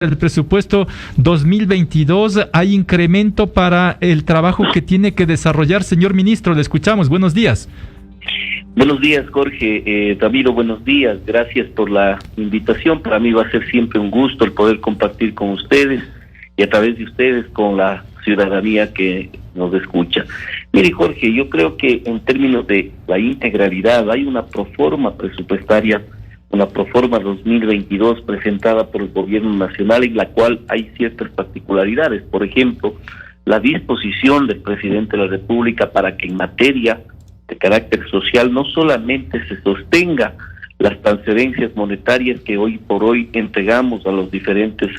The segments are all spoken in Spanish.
El presupuesto 2022, ¿hay incremento para el trabajo que tiene que desarrollar? Señor ministro, le escuchamos. Buenos días. Buenos días, Jorge. Ramiro, buenos días. Gracias por la invitación. Para mí va a ser siempre un gusto el poder compartir con ustedes y a través de ustedes con la ciudadanía que nos escucha. Mire, Jorge, yo creo que en términos de la integralidad hay una proforma presupuestaria, una proforma 2022 presentada por el gobierno nacional, en la cual hay ciertas particularidades. Por ejemplo, la disposición del presidente de la República para que en materia de carácter social no solamente se sostenga las transferencias monetarias que hoy por hoy entregamos a los diferentes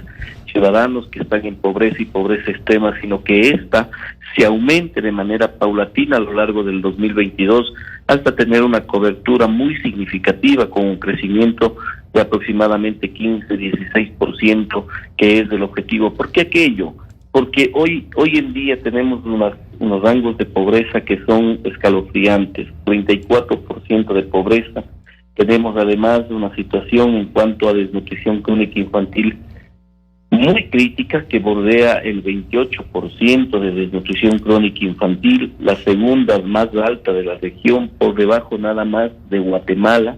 ciudadanos que están en pobreza y pobreza extrema, sino que ésta se aumente de manera paulatina a lo largo del 2022 hasta tener una cobertura muy significativa con un crecimiento de aproximadamente 15-16%, que es el objetivo. ¿Por qué aquello? Porque hoy en día tenemos unos rangos de pobreza que son escalofriantes, 34% de pobreza. Tenemos además una situación en cuanto a desnutrición crónica infantil muy crítica, que bordea el 28% de desnutrición crónica infantil, la segunda más alta de la región, por debajo nada más de Guatemala,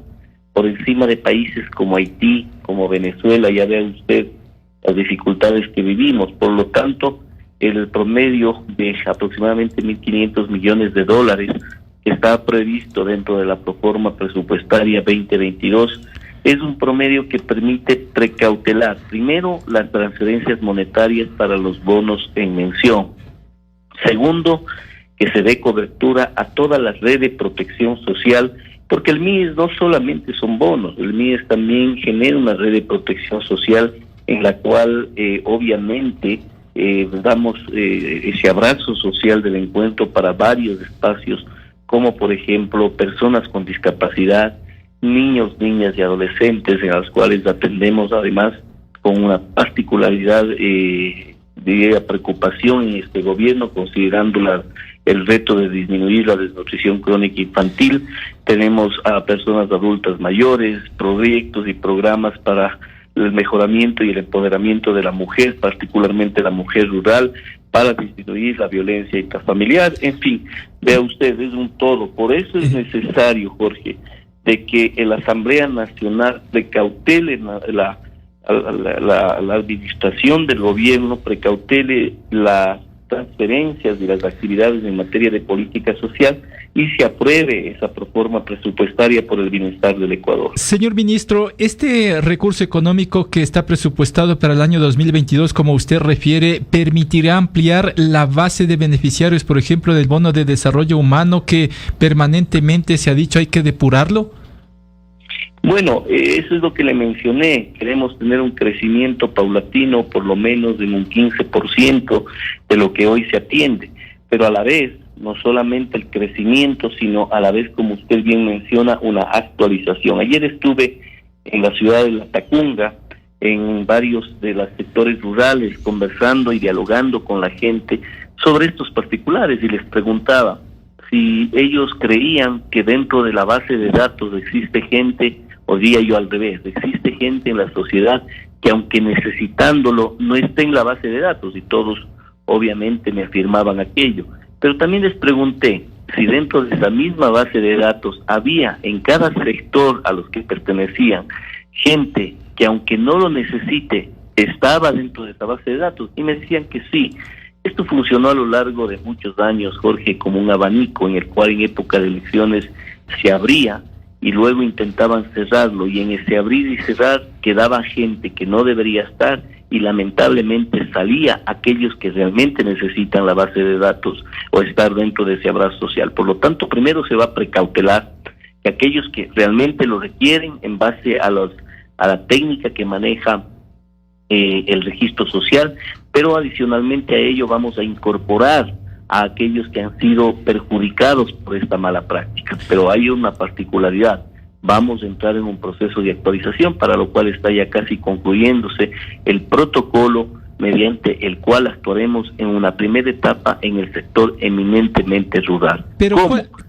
por encima de países como Haití, como Venezuela. Ya vea usted las dificultades que vivimos. Por lo tanto, el promedio de aproximadamente 1.500 millones de dólares que está previsto dentro de la proforma presupuestaria 2022 es un promedio que permite precautelar, primero, las transferencias monetarias para los bonos en mención. Segundo, que se dé cobertura a toda la red de protección social, porque el MIES no solamente son bonos, el MIES también genera una red de protección social en la cual obviamente damos ese abrazo social del encuentro para varios espacios, como por ejemplo personas con discapacidad, niños, niñas y adolescentes, en las cuales atendemos además con una particularidad de preocupación en este gobierno, considerando el reto de disminuir la desnutrición crónica infantil. Tenemos a personas adultas mayores, proyectos y programas para el mejoramiento y el empoderamiento de la mujer, particularmente la mujer rural, para disminuir la violencia intrafamiliar. En fin, vea usted, es un todo. Por eso es necesario, Jorge, de que la Asamblea Nacional precautele la administración del gobierno, precautele las transferencias y las actividades en materia de política social y se apruebe esa proforma presupuestaria por el bienestar del Ecuador. Señor ministro, este recurso económico que está presupuestado para el año 2022, como usted refiere, ¿permitirá ampliar la base de beneficiarios, por ejemplo, del bono de desarrollo humano, que permanentemente se ha dicho hay que depurarlo? Bueno, eso es lo que le mencioné. Queremos tener un crecimiento paulatino, por lo menos en un 15% de lo que hoy se atiende, pero a la vez, no solamente el crecimiento, sino a la vez, como usted bien menciona, una actualización. Ayer estuve en la ciudad de La Tacunga, en varios de los sectores rurales, conversando y dialogando con la gente sobre estos particulares, y les preguntaba si ellos creían que dentro de la base de datos existe gente, o diría yo al revés, existe gente en la sociedad que aunque necesitándolo no esté en la base de datos, y todos obviamente me afirmaban aquello. Pero también les pregunté si dentro de esa misma base de datos había en cada sector a los que pertenecían gente que aunque no lo necesite estaba dentro de esa base de datos, y me decían que sí. Esto funcionó a lo largo de muchos años, Jorge, como un abanico en el cual en época de elecciones se abría y luego intentaban cerrarlo, y en ese abrir y cerrar quedaba gente que no debería estar, y lamentablemente salía aquellos que realmente necesitan la base de datos o estar dentro de ese abrazo social. Por lo tanto, primero se va a precautelar que aquellos que realmente lo requieren en base a la técnica que maneja el registro social, pero adicionalmente a ello vamos a incorporar a aquellos que han sido perjudicados por esta mala práctica. Pero hay una particularidad: vamos a entrar en un proceso de actualización, para lo cual está ya casi concluyéndose el protocolo mediante el cual actuaremos en una primera etapa en el sector eminentemente rural. Pero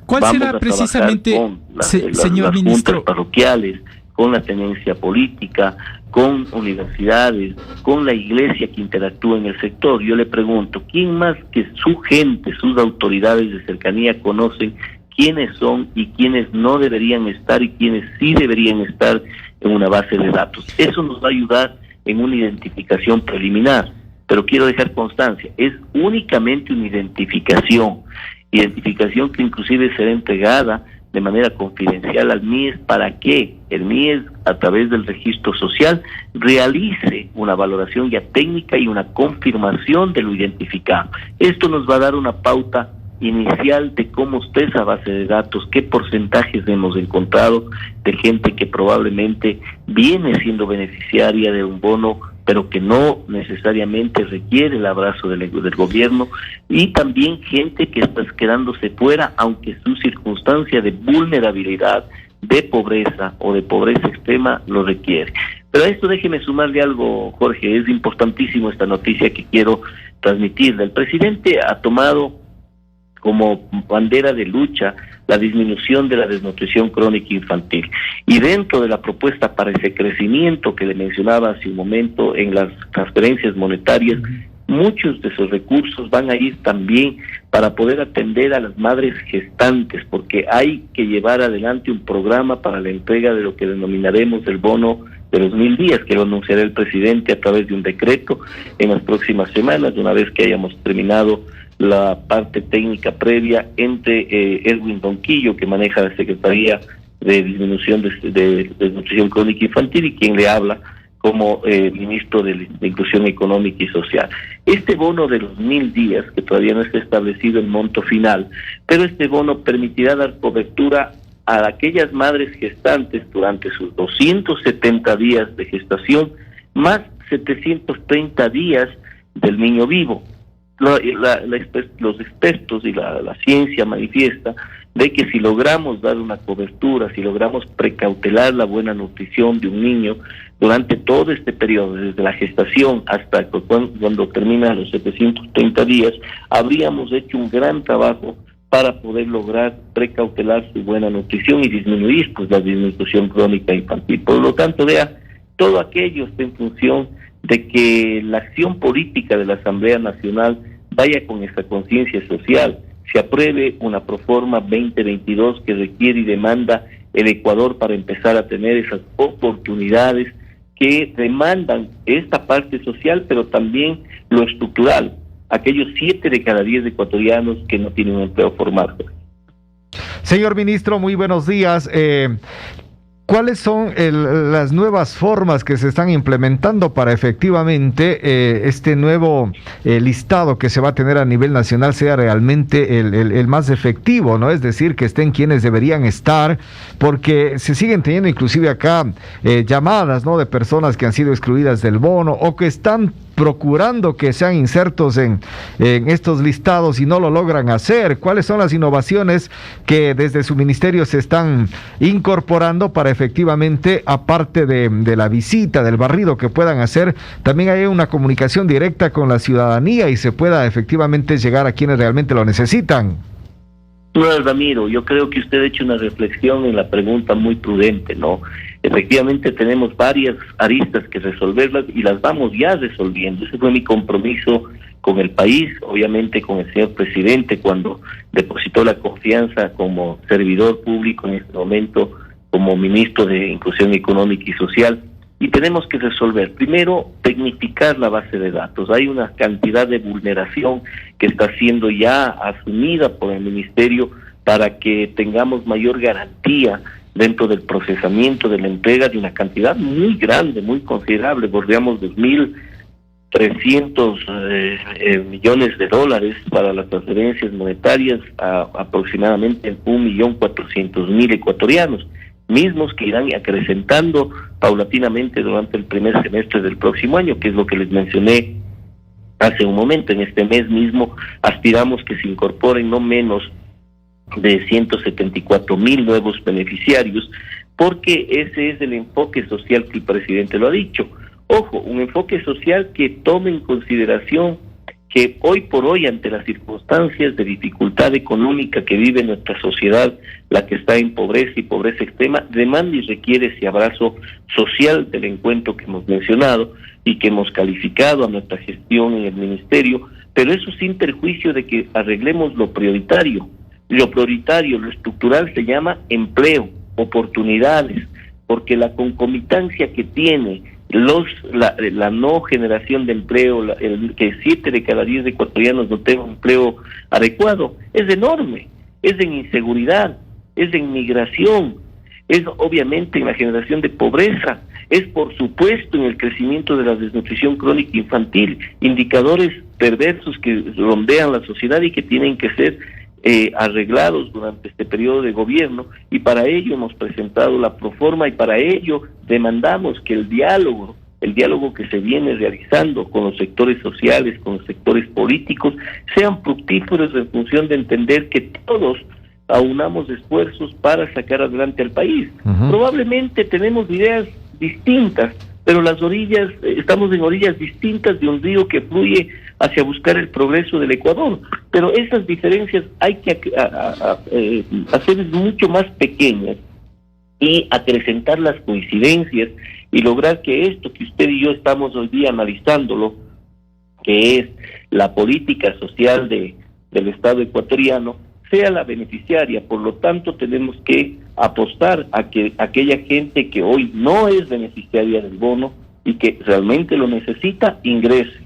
¿cuál será precisamente, con señor las ministro, juntas parroquiales, con la tenencia política, con universidades, con la iglesia que interactúa en el sector. Yo le pregunto, ¿quién más que su gente, sus autoridades de cercanía conocen quiénes son y quiénes no deberían estar y quiénes sí deberían estar en una base de datos? Eso nos va a ayudar en una identificación preliminar, pero quiero dejar constancia, es únicamente una identificación que inclusive será entregada de manera confidencial al MIES para que el MIES, a través del registro social, realice una valoración ya técnica y una confirmación de lo identificado. Esto nos va a dar una pauta inicial de cómo está esa base de datos, qué porcentajes hemos encontrado de gente que probablemente viene siendo beneficiaria de un bono, pero que no necesariamente requiere el abrazo del gobierno, y también gente que está quedándose fuera, aunque su circunstancia de vulnerabilidad, de pobreza o de pobreza extrema lo requiere. Pero a esto déjeme sumarle algo, Jorge, es importantísimo esta noticia que quiero transmitirle. El presidente ha tomado como bandera de lucha la disminución de la desnutrición crónica infantil. Y dentro de la propuesta para ese crecimiento que le mencionaba hace un momento en las transferencias monetarias, muchos de esos recursos van a ir también para poder atender a las madres gestantes, porque hay que llevar adelante un programa para la entrega de lo que denominaremos el bono de los 1000 días, que lo anunciará el presidente a través de un decreto en las próximas semanas, una vez que hayamos terminado la parte técnica previa entre Edwin Ronquillo, que maneja la Secretaría de Disminución de Desnutrición Crónica Infantil, y quien le habla como ministro de Inclusión Económica y Social. Este bono de los 1000 días, que todavía no está establecido el monto final, pero este bono permitirá dar cobertura a aquellas madres gestantes durante sus 270 días de gestación, más 730 días del niño vivo. Los expertos y la ciencia manifiesta de que si logramos dar una cobertura, si logramos precautelar la buena nutrición de un niño durante todo este periodo, desde la gestación hasta cuando termina los 730 días, habríamos hecho un gran trabajo para poder lograr precautelar su buena nutrición y disminuir la desnutrición crónica infantil. Por lo tanto, vea, todo aquello está en función de que la acción política de la Asamblea Nacional vaya con esta conciencia social, se apruebe una Proforma 2022 que requiere y demanda el Ecuador para empezar a tener esas oportunidades que demandan esta parte social, pero también lo estructural, aquellos 7 de cada 10 ecuatorianos que no tienen un empleo formal. Señor ministro, muy buenos días. ¿Cuáles son las nuevas formas que se están implementando para efectivamente este nuevo listado que se va a tener a nivel nacional sea realmente el más efectivo, ¿no? Es decir, que estén quienes deberían estar, porque se siguen teniendo inclusive acá llamadas, ¿no?, de personas que han sido excluidas del bono o que están procurando que sean insertos en estos listados y no lo logran hacer. ¿Cuáles son las innovaciones que desde su ministerio se están incorporando para efectivamente, aparte de la visita, del barrido que puedan hacer, también haya una comunicación directa con la ciudadanía y se pueda efectivamente llegar a quienes realmente lo necesitan? No, Ramiro, yo creo que usted ha hecho una reflexión en la pregunta muy prudente, ¿no? Efectivamente tenemos varias aristas que resolverlas y las vamos ya resolviendo. Ese fue mi compromiso con el país, obviamente con el señor presidente cuando depositó la confianza como servidor público, en este momento como ministro de Inclusión Económica y Social. Y tenemos que resolver, primero, tecnificar la base de datos. Hay una cantidad de vulneración que está siendo ya asumida por el ministerio para que tengamos mayor garantía dentro del procesamiento de la entrega de una cantidad muy grande, muy considerable. Bordeamos 2.300 millones de dólares para las transferencias monetarias a aproximadamente 1.400.000 ecuatorianos, mismos que irán acrecentando paulatinamente durante el primer semestre del próximo año, que es lo que les mencioné hace un momento. En este mes mismo aspiramos que se incorporen no menos de 174.000 nuevos beneficiarios, porque ese es el enfoque social que el presidente lo ha dicho. Ojo, un enfoque social que tome en consideración que hoy por hoy, ante las circunstancias de dificultad económica que vive nuestra sociedad, la que está en pobreza y pobreza extrema, demanda y requiere ese abrazo social del encuentro que hemos mencionado y que hemos calificado a nuestra gestión en el ministerio, pero eso sin perjuicio de que arreglemos lo prioritario. Lo prioritario, lo estructural se llama empleo, oportunidades, porque la concomitancia que tiene la no generación de empleo, que 7 de cada 10 ecuatorianos no tengan empleo adecuado, es enorme, es en inseguridad, es en migración, es obviamente en la generación de pobreza, es por supuesto en el crecimiento de la desnutrición crónica infantil, indicadores perversos que rondean la sociedad y que tienen que ser arreglados durante este periodo de gobierno, y para ello hemos presentado la proforma y para ello demandamos que el diálogo que se viene realizando con los sectores sociales, con los sectores políticos, sean fructíferos en función de entender que todos aunamos esfuerzos para sacar adelante al país. Probablemente tenemos ideas distintas, pero estamos en orillas distintas de un río que fluye hacia buscar el progreso del Ecuador, pero esas diferencias hay que hacerlas mucho más pequeñas y acrecentar las coincidencias y lograr que esto que usted y yo estamos hoy día analizándolo, que es la política social del Estado ecuatoriano, sea la beneficiaria. Por lo tanto, tenemos que apostar a que aquella gente que hoy no es beneficiaria del bono y que realmente lo necesita, ingrese.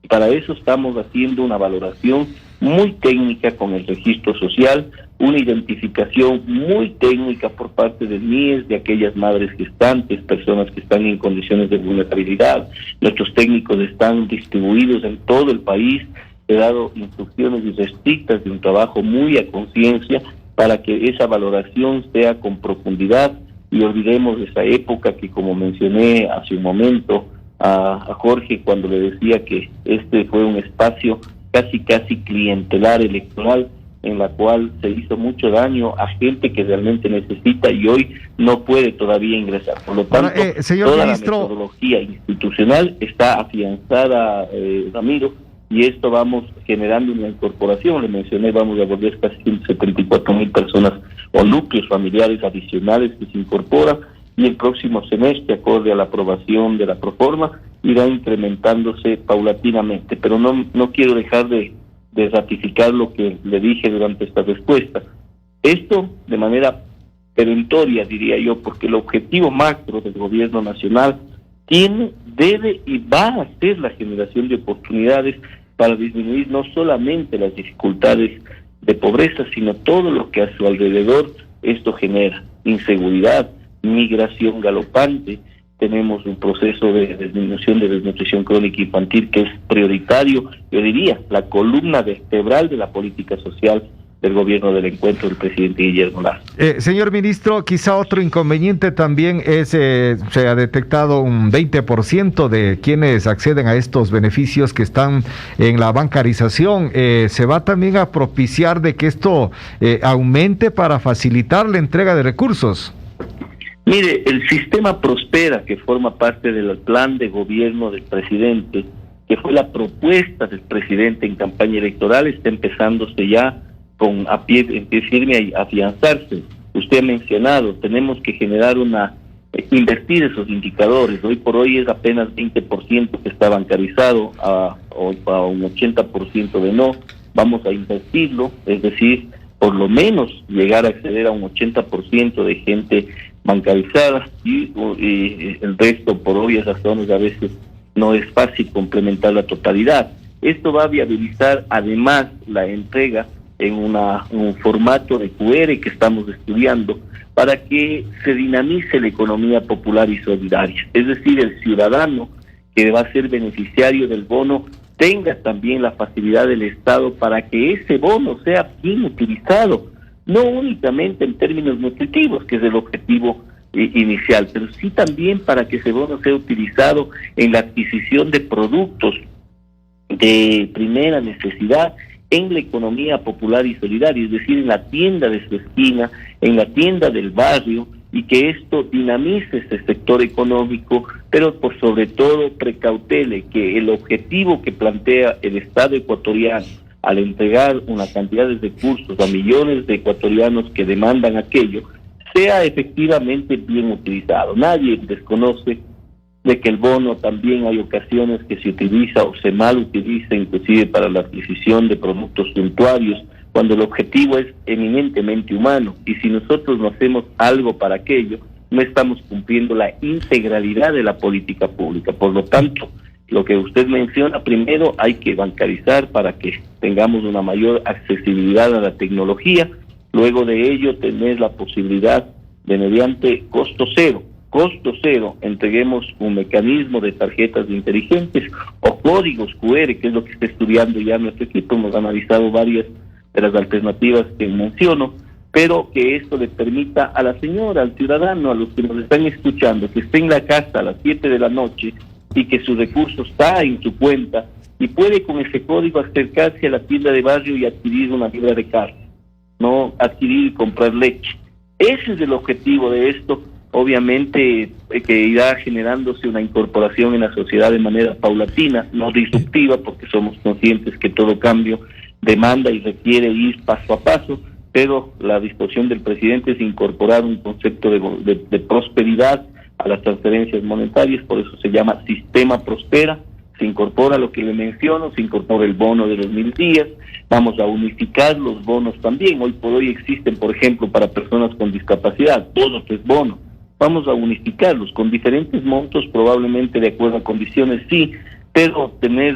Para eso estamos haciendo una valoración muy técnica con el registro social, una identificación muy técnica por parte del MIES de aquellas madres gestantes, personas que están en condiciones de vulnerabilidad. Nuestros técnicos están distribuidos en todo el país. He dado instrucciones estrictas de un trabajo muy a conciencia para que esa valoración sea con profundidad y olvidemos esa época que, como mencioné hace un momento a Jorge, cuando le decía que este fue un espacio casi clientelar electoral, en la cual se hizo mucho daño a gente que realmente necesita y hoy no puede todavía ingresar. Por lo tanto, toda ministro, la metodología institucional está afianzada, Ramiro, y esto vamos generando una incorporación. Le mencioné, vamos a volver casi 174,000 personas o núcleos familiares adicionales que se incorporan, y el próximo semestre, acorde a la aprobación de la proforma, irá incrementándose paulatinamente. Pero no quiero dejar de ratificar lo que le dije durante esta respuesta. Esto de manera perentoria, diría yo, porque el objetivo macro del gobierno nacional debe y va a ser la generación de oportunidades para disminuir no solamente las dificultades de pobreza, sino todo lo que a su alrededor esto genera: inseguridad, migración galopante. Tenemos un proceso de disminución de desnutrición crónica infantil que es prioritario, yo diría, la columna vertebral de la política social del gobierno del encuentro del presidente Guillermo Lazo. Señor ministro, quizá otro inconveniente también es, se ha detectado un 20% de quienes acceden a estos beneficios que están en la bancarización. ¿Se va también a propiciar de que esto aumente para facilitar la entrega de recursos? Mire, el sistema Prospera, que forma parte del plan de gobierno del presidente, que fue la propuesta del presidente en campaña electoral, está empezándose ya en pie firme a afianzarse. Usted ha mencionado, tenemos que generar invertir esos indicadores. Hoy por hoy es apenas 20% que está bancarizado, a un 80% de no. Vamos a invertirlo, es decir, por lo menos llegar a acceder a un 80% de gente bancarizada y el resto, por obvias razones, a veces no es fácil complementar la totalidad. Esto va a viabilizar además la entrega en un formato de QR que estamos estudiando para que se dinamice la economía popular y solidaria. Es decir, el ciudadano que va a ser beneficiario del bono tenga también la facilidad del Estado para que ese bono sea bien utilizado, no únicamente en términos nutritivos, que es el objetivo inicial, pero sí también para que ese bono sea utilizado en la adquisición de productos de primera necesidad en la economía popular y solidaria, es decir, en la tienda de su esquina, en la tienda del barrio, y que esto dinamice este sector económico, pero por sobre todo precautele que el objetivo que plantea el Estado ecuatoriano al entregar una cantidad de recursos a millones de ecuatorianos que demandan aquello, sea efectivamente bien utilizado. Nadie desconoce de que el bono también hay ocasiones que se utiliza o se mal utiliza, inclusive para la adquisición de productos suntuarios, cuando el objetivo es eminentemente humano, y si nosotros no hacemos algo para aquello, no estamos cumpliendo la integralidad de la política pública. Por lo tanto, lo que usted menciona, primero hay que bancarizar para que tengamos una mayor accesibilidad a la tecnología, luego de ello tener la posibilidad de, mediante costo cero, entreguemos un mecanismo de tarjetas inteligentes o códigos QR, que es lo que está estudiando ya nuestro equipo. Hemos analizado varias de las alternativas que menciono, pero que esto le permita a la señora, al ciudadano, a los que nos están escuchando, que esté en la casa a las 7 de la noche y que su recurso está en su cuenta y puede con ese código acercarse a la tienda de barrio y adquirir una libra de carne, no adquirir y comprar leche. Ese es el objetivo de esto. Obviamente que irá generándose una incorporación en la sociedad de manera paulatina, no disruptiva, porque somos conscientes que todo cambio demanda y requiere ir paso a paso, pero la disposición del presidente es incorporar un concepto de prosperidad a las transferencias monetarias, por eso se llama Sistema Prospera. Se incorpora lo que le menciono, se incorpora el bono de los 1000 días, vamos a unificar los bonos también. Hoy por hoy existen, por ejemplo, para personas con discapacidad, 2 o 3 bonos. Vamos a unificarlos con diferentes montos, probablemente de acuerdo a condiciones, sí, pero tener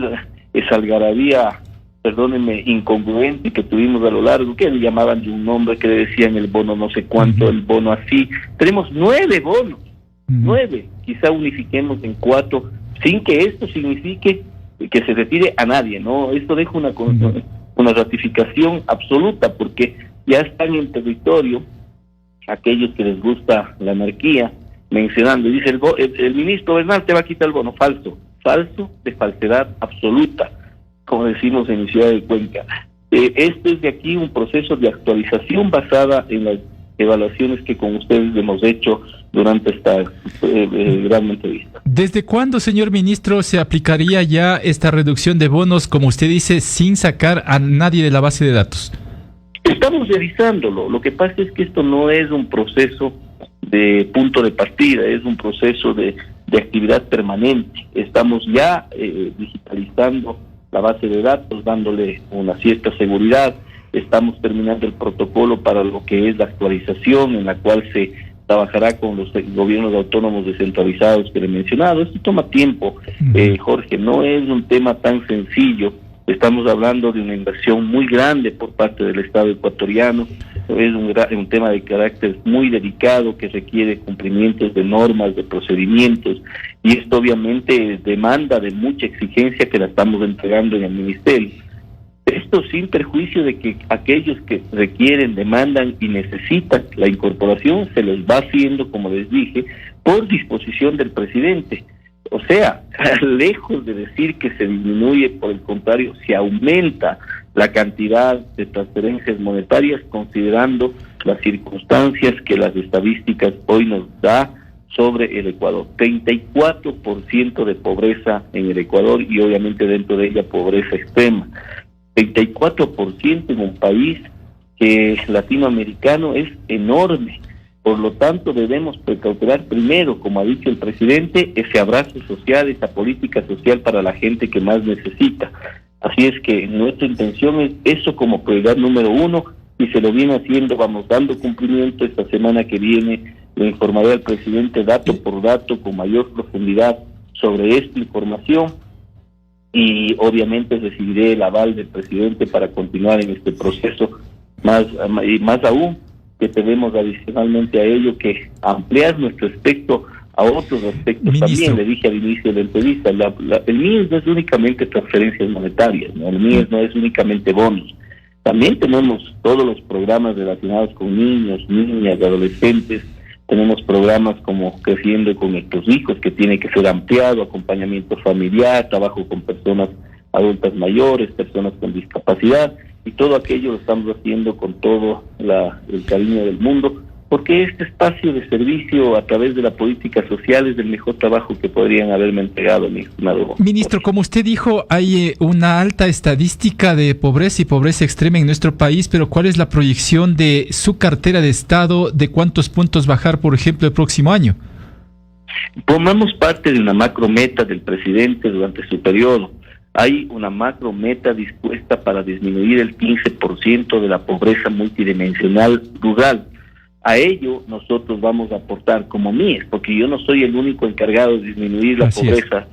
esa algarabía, perdónenme, incongruente que tuvimos a lo largo, que le llamaban de un nombre que le decían el bono no sé cuánto, el bono así. Tenemos 9 bonos, 9, quizá unifiquemos en 4, sin que esto signifique que se retire a nadie, ¿no? Esto deja una ratificación absoluta, porque ya están en territorio aquellos que les gusta la anarquía, mencionando, dice el ministro Bernal te va a quitar el bono. Falso de falsedad absoluta, como decimos en mi ciudad de Cuenca. Este es de aquí un proceso de actualización basada en las evaluaciones que con ustedes hemos hecho durante esta gran entrevista. ¿Desde cuándo, señor ministro, se aplicaría ya esta reducción de bonos, como usted dice, sin sacar a nadie de la base de datos? Estamos revisándolo. Lo que pasa es que esto no es un proceso de punto de partida, es un proceso de actividad permanente. Estamos ya digitalizando la base de datos, dándole una cierta seguridad. Estamos terminando el protocolo para lo que es la actualización, en la cual se trabajará con los gobiernos autónomos descentralizados que le he mencionado. Esto toma tiempo, Jorge, no es un tema tan sencillo. Estamos hablando de una inversión muy grande por parte del Estado ecuatoriano. Es un tema de carácter muy delicado que requiere cumplimientos de normas, de procedimientos, y esto obviamente demanda de mucha exigencia que la estamos entregando en el Ministerio. Esto sin perjuicio de que aquellos que requieren, demandan y necesitan la incorporación se les va haciendo, como les dije, por disposición del presidente. O sea, lejos de decir que se disminuye, por el contrario, se aumenta la cantidad de transferencias monetarias, considerando las circunstancias que las estadísticas hoy nos da sobre el Ecuador. 34% de pobreza en el Ecuador, y obviamente dentro de ella pobreza extrema. 34% en un país que latinoamericano es enorme. Por lo tanto, debemos precautelar primero, como ha dicho el presidente, ese abrazo social, esa política social para la gente que más necesita. Así es que nuestra intención es eso como prioridad número 1, y se lo viene haciendo, vamos dando cumplimiento. Esta semana que viene le informaré al presidente dato por dato, con mayor profundidad sobre esta información, y obviamente recibiré el aval del presidente para continuar en este proceso, más aún que tenemos adicionalmente a ello que ampliar nuestro espectro a otros aspectos. Ministro, también le dije al inicio de la entrevista, el MIES no es únicamente transferencias monetarias, ¿no? El MIES no es únicamente bonos. También tenemos todos los programas relacionados con niños, niñas, adolescentes. Tenemos programas como Creciendo con nuestros hijos, que tiene que ser ampliado, acompañamiento familiar, trabajo con personas adultas mayores, personas con discapacidad, y todo aquello lo estamos haciendo con todo el cariño del mundo, porque este espacio de servicio a través de la política social es el mejor trabajo que podrían haberme entregado, mi estimado. Ministro, como usted dijo, hay una alta estadística de pobreza y pobreza extrema en nuestro país, pero ¿cuál es la proyección de su cartera de Estado? ¿De cuántos puntos bajar, por ejemplo, el próximo año? Formamos parte de una macrometa del presidente durante su periodo. Hay una macrometa dispuesta para disminuir el 15% de la pobreza multidimensional rural. A ello nosotros vamos a aportar como MIES, porque yo no soy el único encargado de disminuir la pobreza.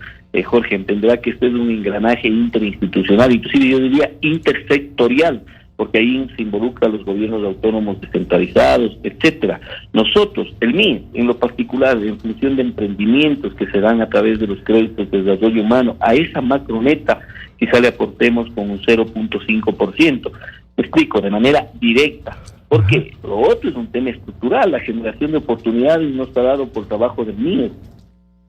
Jorge, entenderá que esto es un engranaje interinstitucional, inclusive yo diría intersectorial, porque ahí se involucra a los gobiernos autónomos descentralizados, etcétera. Nosotros, el MIES, en lo particular, en función de emprendimientos que se dan a través de los créditos de desarrollo humano, a esa macroneta quizá le aportemos con un 0.5%. Me explico, de manera directa. Porque lo otro es un tema estructural. La generación de oportunidades no está dado por trabajo del MIES.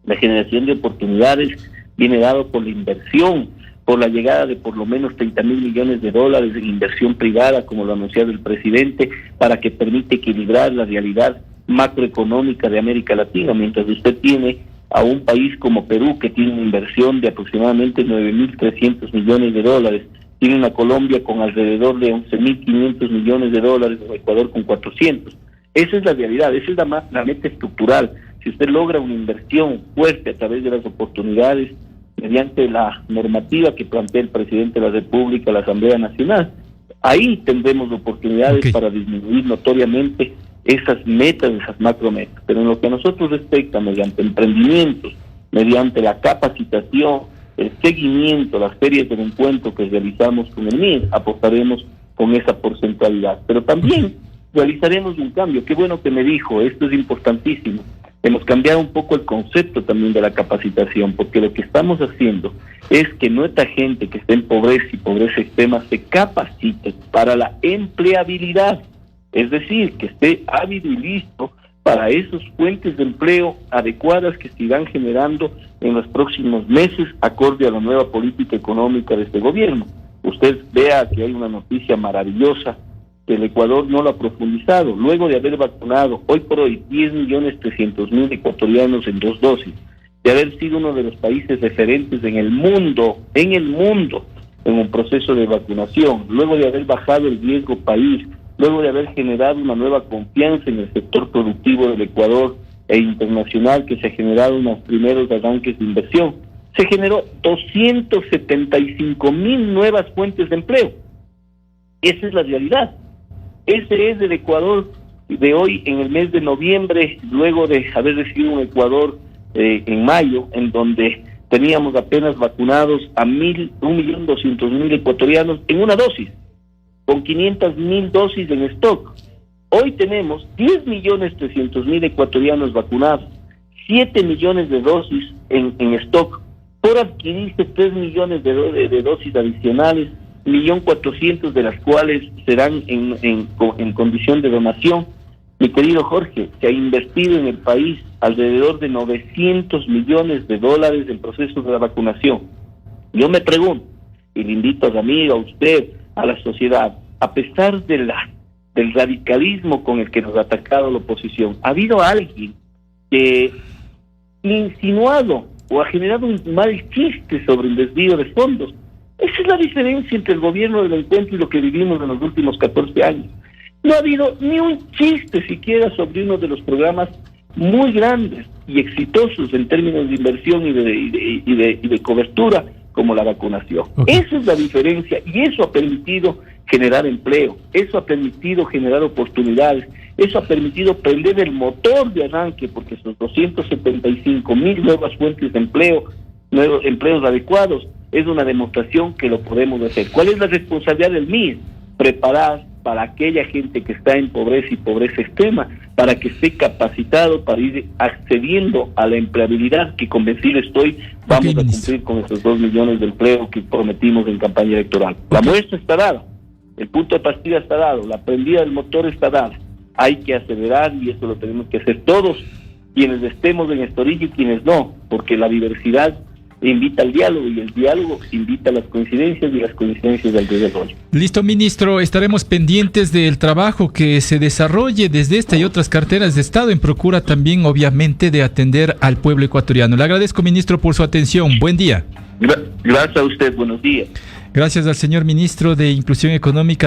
La generación de oportunidades viene dado por la inversión, por la llegada de por lo menos 30,000 millones de dólares en inversión privada, como lo ha anunciado el presidente, para que permite equilibrar la realidad macroeconómica de América Latina, mientras usted tiene a un país como Perú, que tiene una inversión de aproximadamente 9.300 millones de dólares, tiene una Colombia con alrededor de 11.500 millones de dólares, o Ecuador con 400. Esa es la realidad, esa es la meta estructural. Si usted logra una inversión fuerte a través de las oportunidades, mediante la normativa que plantea el presidente de la República, la Asamblea Nacional, ahí tendremos oportunidades para disminuir notoriamente esas metas, esas macrometas. Pero en lo que a nosotros respecta, mediante emprendimientos, mediante la capacitación, el seguimiento, las ferias del encuentro que realizamos con el MIES, apostaremos con esa porcentualidad. Pero también realizaremos un cambio. Qué bueno que me dijo, esto es importantísimo. Hemos cambiado un poco el concepto también de la capacitación, porque lo que estamos haciendo es que nuestra gente que está en pobreza y pobreza extrema se capacite para la empleabilidad, es decir, que esté ávido y listo para esas fuentes de empleo adecuadas que se irán generando en los próximos meses, acorde a la nueva política económica de este gobierno. Usted vea que hay una noticia maravillosa, que el Ecuador no lo ha profundizado, luego de haber vacunado hoy por hoy 10.300.000 ecuatorianos en 2 dosis, de haber sido uno de los países referentes en el mundo, en un proceso de vacunación, luego de haber bajado el riesgo país, luego de haber generado una nueva confianza en el sector productivo del Ecuador e internacional, que se ha generado unos primeros arranques de inversión, se generó 275,000 nuevas fuentes de empleo. Esa es la realidad. Ese es el Ecuador de hoy, en el mes de noviembre, luego de haber recibido un Ecuador en mayo, en donde teníamos apenas vacunados a 1.200.000 ecuatorianos en una dosis, con 500,000 dosis en stock. Hoy tenemos 10.300.000 ecuatorianos vacunados, 7 millones de dosis en stock, por adquirirse 3 millones de dosis adicionales, 1.400.000 de las cuales serán en condición de donación. Mi querido Jorge, se ha invertido en el país alrededor de 900 millones de dólares en procesos de la vacunación. Yo me pregunto, y le invito a la amiga, a usted, a la sociedad, a pesar del radicalismo con el que nos ha atacado la oposición, ¿ha habido alguien que ha insinuado o ha generado un mal chiste sobre el desvío de fondos? Esa es la diferencia entre el gobierno del encuentro y lo que vivimos en los últimos 14 años. No ha habido ni un chiste siquiera sobre uno de los programas muy grandes y exitosos en términos de inversión y de cobertura, como la vacunación. Esa es la diferencia, y eso ha permitido generar empleo, eso ha permitido generar oportunidades, eso ha permitido prender el motor de arranque, porque esos 275,000 nuevas fuentes de empleo, nuevos empleos adecuados, es una demostración que lo podemos hacer. ¿Cuál es la responsabilidad del MIES? Preparar para aquella gente que está en pobreza y pobreza extrema, para que esté capacitado para ir accediendo a la empleabilidad que, convencido estoy, vamos a cumplir con esos 2 millones de empleo que prometimos en campaña electoral. La muestra está dada, el punto de partida está dado, la prendida del motor está dada. Hay que acelerar, y eso lo tenemos que hacer todos, quienes estemos en esta orilla y quienes no, porque la diversidad invita al diálogo y el diálogo invita a las coincidencias y las coincidencias al desarrollo. Listo, ministro, estaremos pendientes del trabajo que se desarrolle desde esta y otras carteras de Estado en procura también, obviamente, de atender al pueblo ecuatoriano. Le agradezco, ministro, por su atención. Buen día. Gracias a usted, buenos días. Gracias al señor ministro de Inclusión Económica.